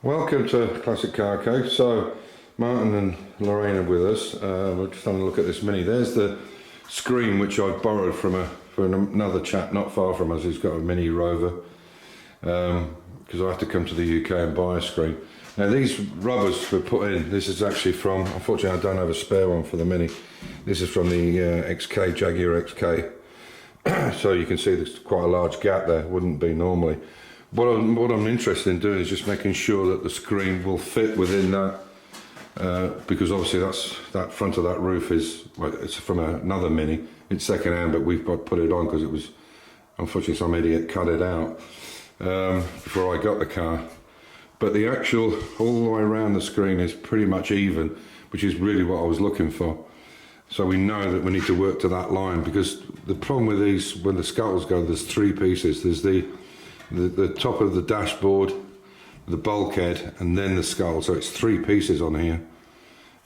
Welcome to Classic Car Code. So Martin and Lorraine are with us. We're just having a look at this Mini. There's the screen which I borrowed from another chap not far from us who's got a Mini Rover, because I have to come to the UK and buy a screen. Now these rubbers were put in, this is actually from, unfortunately I don't have a spare one for the Mini. This is from the XK, Jaguar XK. So you can see there's quite a large gap there, wouldn't be normally. What I'm interested in doing is just making sure that the screen will fit within that, because obviously that front of that roof is, well, it's from another Mini. It's second hand, but we've put it on because it was, unfortunately some idiot cut it out before I got the car. But the actual, all the way around the screen is pretty much even, which is really what I was looking for. So we know that we need to work to that line, because the problem with these, when the scuttles go, there's three pieces. There's the top of the dashboard, the bulkhead, and then the skull. So it's three pieces on here,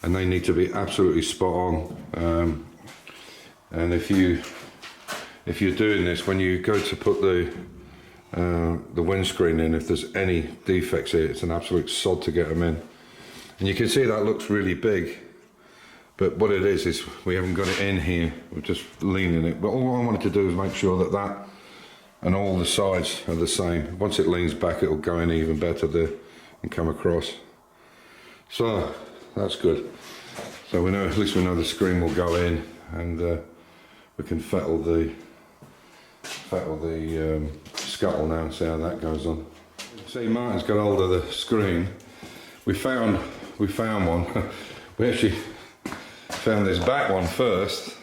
and they need to be absolutely spot on. And if you're doing this, when you go to put the windscreen in, if there's any defects here, it's an absolute sod to get them in. And you can see that looks really big, but what it is we haven't got it in here. We're just leaning it. But all I wanted to do is make sure that and all the sides are the same. Once it leans back, it'll go in even better there and come across. So that's good. So we know, at least we know the screen will go in, and we can fettle the scuttle now and see how that goes on. See, Martin's got hold of the screen. We found one. We actually found this back one first.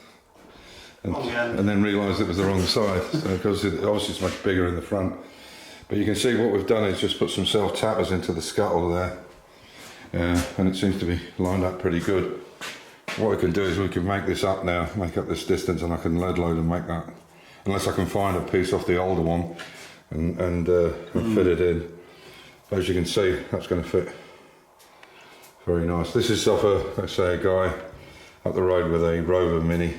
And then realised it was the wrong side, so because obviously it's much bigger in the front. But you can see what we've done is just put some self-tappers into the scuttle there, and it seems to be lined up pretty good. What we can do is we can make this up now, make up this distance, and I can lead load and make that, unless I can find a piece off the older one and fit it in. But as you can see, that's going to fit very nice. This is off let's say a guy up the road with a Rover Mini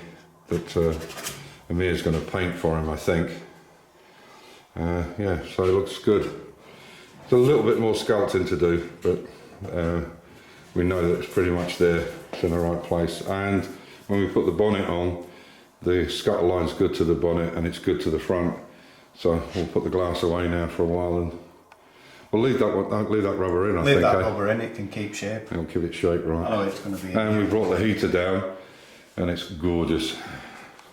that Amir's going to paint for him, I think. Yeah, so it looks good. It's a little bit more sculpting to do, but we know that it's pretty much there. It's in the right place. And when we put the bonnet on, the scuttle line's good to the bonnet and it's good to the front. So we'll put the glass away now for a while, and we'll leave that rubber in. I think. Leave that rubber in. It can keep shape. It'll keep it shape right. I know it's going to be. And we brought the heater down, and it's gorgeous.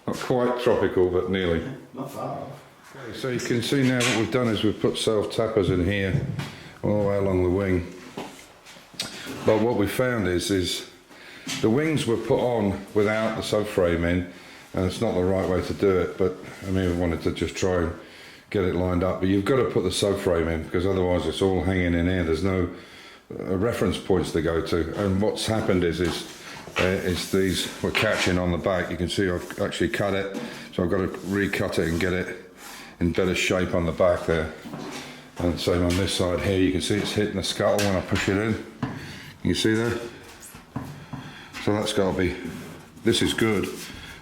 Not quite tropical, but nearly. Not far off. Okay, so you can see now what we've done is we've put self-tappers in here all the way along the wing. But what we found is the wings were put on without the subframe in, and it's not the right way to do it, but I mean, we wanted to just try and get it lined up. But you've got to put the subframe in, because otherwise it's all hanging in here. There's no reference points to go to. And what's happened is these were catching on the back. You can see I've actually cut it, so I've got to recut it and get it in better shape on the back there. And same on this side here, you can see it's hitting the scuttle when I push it in. You see that? So that's got to be, this is good,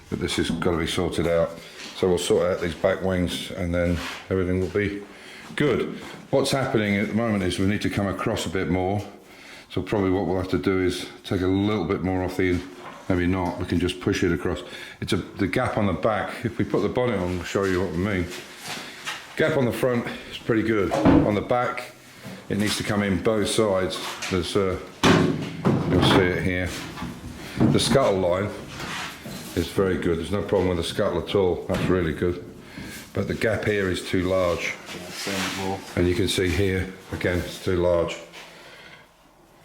but this has got to be sorted out. So we'll sort out these back wings and then everything will be good. What's happening at the moment is we need to come across a bit more. So probably what we'll have to do is take a little bit more off the, maybe not, we can just push it across. It's the gap on the back, if we put the bonnet on, we'll show you what we mean. Gap on the front is pretty good. On the back, it needs to come in both sides. There's, you'll see it here. The scuttle line is very good. There's no problem with the scuttle at all. That's really good. But the gap here is too large. And you can see here, again, it's too large.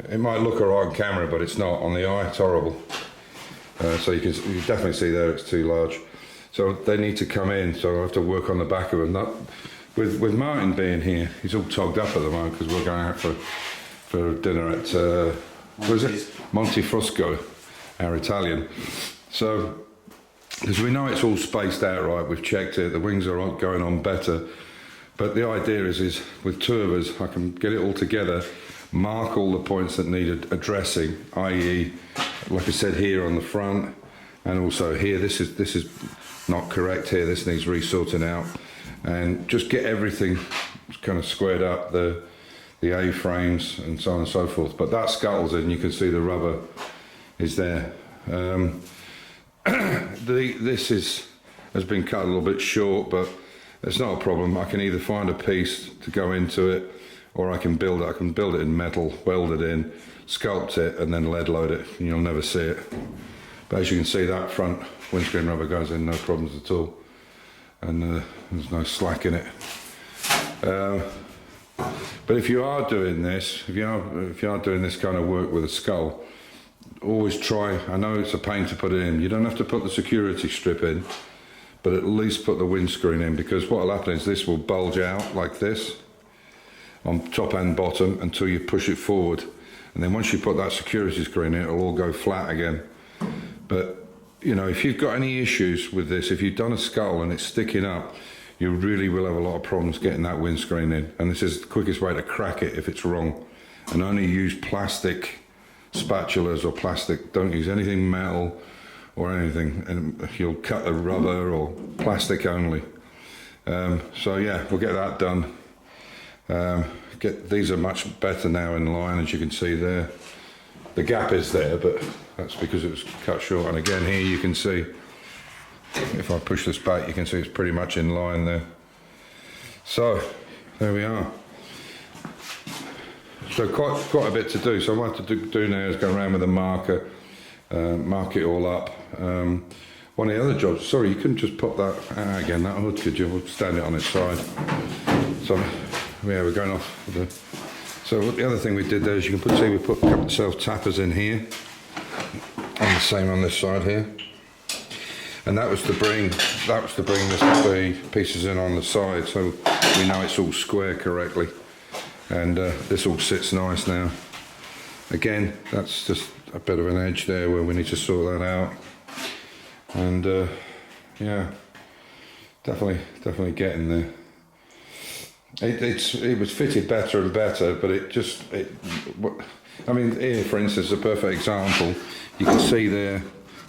It might look alright on camera, but it's not. On the eye, it's horrible. So you can definitely see there it's too large. So they need to come in, so I have to work on the back of them. With Martin being here, he's all togged up at the moment because we're going out for dinner at, what is it? Monte Frosco, our Italian. So, because we know it's all spaced out right, we've checked it, the wings are going on better. But the idea is with two of us, I can get it all together, mark all the points that need addressing, i.e., like I said here on the front, and also here, this is not correct here, this needs resorting out, and just get everything kind of squared up. The the A-frames and so on and so forth. But that scuttle's in, you can see the rubber is there. This has been cut a little bit short, but it's not a problem. I can either find a piece to go into it, or I can build it. I can build it in metal, weld it in, sculpt it, and then lead load it, and you'll never see it. But as you can see, that front windscreen rubber goes in, no problems at all, and there's no slack in it. But if you are doing this, if you are doing this kind of work with a skull, always try. I know it's a pain to put it in. You don't have to put the security strip in, but at least put the windscreen in, because what will happen is this will bulge out like this on top and bottom until you push it forward, and then once you put that security screen in, it'll all go flat again. But you know, if you've got any issues with this, if you've done a skull and it's sticking up, you really will have a lot of problems getting that windscreen in, and this is the quickest way to crack it if it's wrong. And only use plastic spatulas or plastic, don't use anything metal or anything, and you'll cut the rubber, or plastic only. So yeah, we'll get that done. These are much better now in line, as you can see there. The gap is there, but that's because it was cut short. And again, here you can see, if I push this back, you can see it's pretty much in line there. So there we are. So quite a bit to do. So what I have to do now is go around with a marker, mark it all up. One of the other jobs, sorry, you couldn't just pop that again, that hood, could you? We'll stand it on its side. So yeah, we're going off with the, so the other thing we did there is, you can see we put a couple of self tappers in here, and the same on this side here. And that was to bring the pieces in on the side, so we know it's all square correctly. And this all sits nice now. Again, that's just a bit of an edge there where we need to sort that out. And yeah, definitely getting there. It was fitted better and better, but I mean, here for instance, a perfect example. You can see there,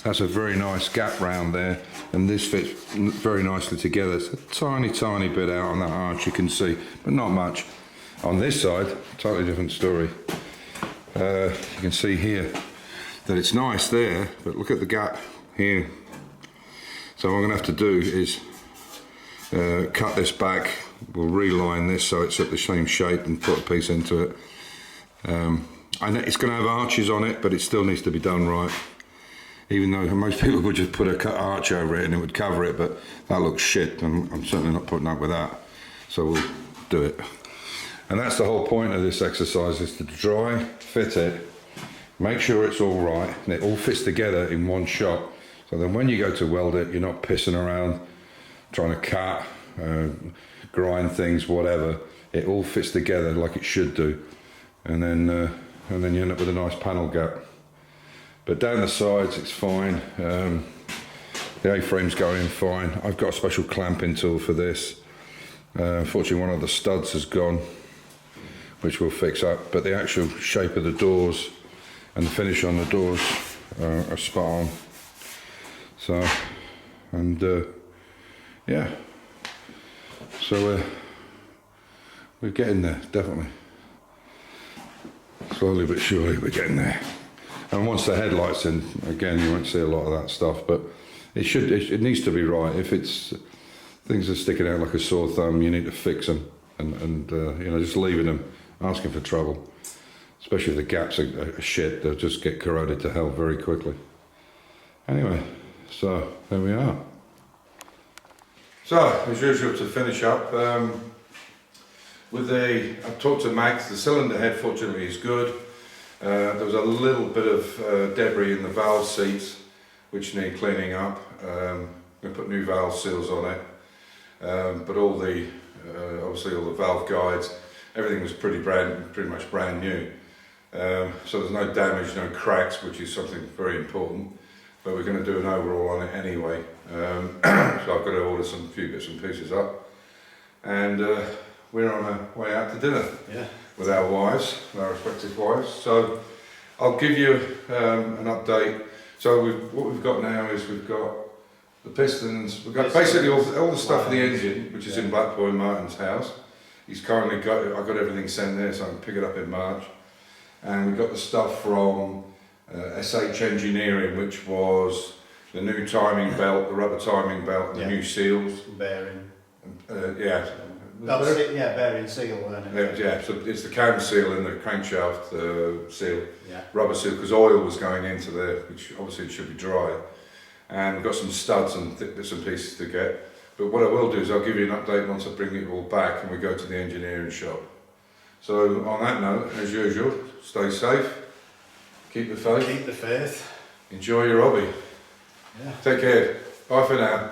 that's a very nice gap round there, and this fits very nicely together. It's a tiny bit out on that arch, you can see, but not much. On this side, totally different story. You can see here that it's nice there, but look at the gap here. So what I'm going to have to do is cut this back. We'll reline this so it's at the same shape and put a piece into it. I know it's going to have arches on it, but it still needs to be done right. Even though most people would just put a cut arch over it and it would cover it, but that looks shit. I'm certainly not putting up with that. So we'll do it. And that's the whole point of this exercise, is to dry fit it, make sure it's all right, and it all fits together in one shot. So then when you go to weld it, you're not pissing around, trying to cut, grind things, whatever. It all fits together like it should do. And then you end up with a nice panel gap. But down the sides, it's fine. The A-frame's going fine. I've got a special clamping tool for this. Unfortunately, one of the studs has gone, which we'll fix up, but the actual shape of the doors and the finish on the doors are spot on. So, and yeah, so we're getting there, definitely. Slowly but surely we're getting there. And once the headlight's in, again, you won't see a lot of that stuff, but it needs to be right. If things are sticking out like a sore thumb, you need to fix them, and you know, just leaving them, asking for trouble, especially if the gaps are shit, they'll just get corroded to hell very quickly. Anyway, so there we are. So, as usual, to finish up, I've talked to Max. The cylinder head fortunately is good. There was a little bit of debris in the valve seats which need cleaning up. We put new valve seals on it, but obviously all the valve guides, everything was pretty much brand new. So there's no damage, no cracks, which is something very important. But we're going to do an overhaul on it anyway. So I've got to order a few bits and pieces up, and we're on our way out to dinner. Yeah. With our wives, our respective wives. So I'll give you an update. So what we've got now is we've got the pistons. We've got basically all the stuff in the engine, which is in Blackpool in Martin's house. he's kindly got it. I got everything sent there, so I can pick it up in March. And we got the stuff from SH Engineering, which was the new timing belt, the rubber timing belt, and the Yeah. new seals. Bearing. Yeah. Bearing seal, weren't it? Yeah, so it's the cam seal and the crankshaft seal, Yeah. rubber seal, because oil was going into there, which obviously it should be dry. And we've got some studs and bits and pieces to get. But what I will do is I'll give you an update once I bring it all back and we go to the engineering shop. So on that note, as usual, stay safe, keep the faith, Keep the faith. enjoy your hobby. Yeah. Take care. Bye for now.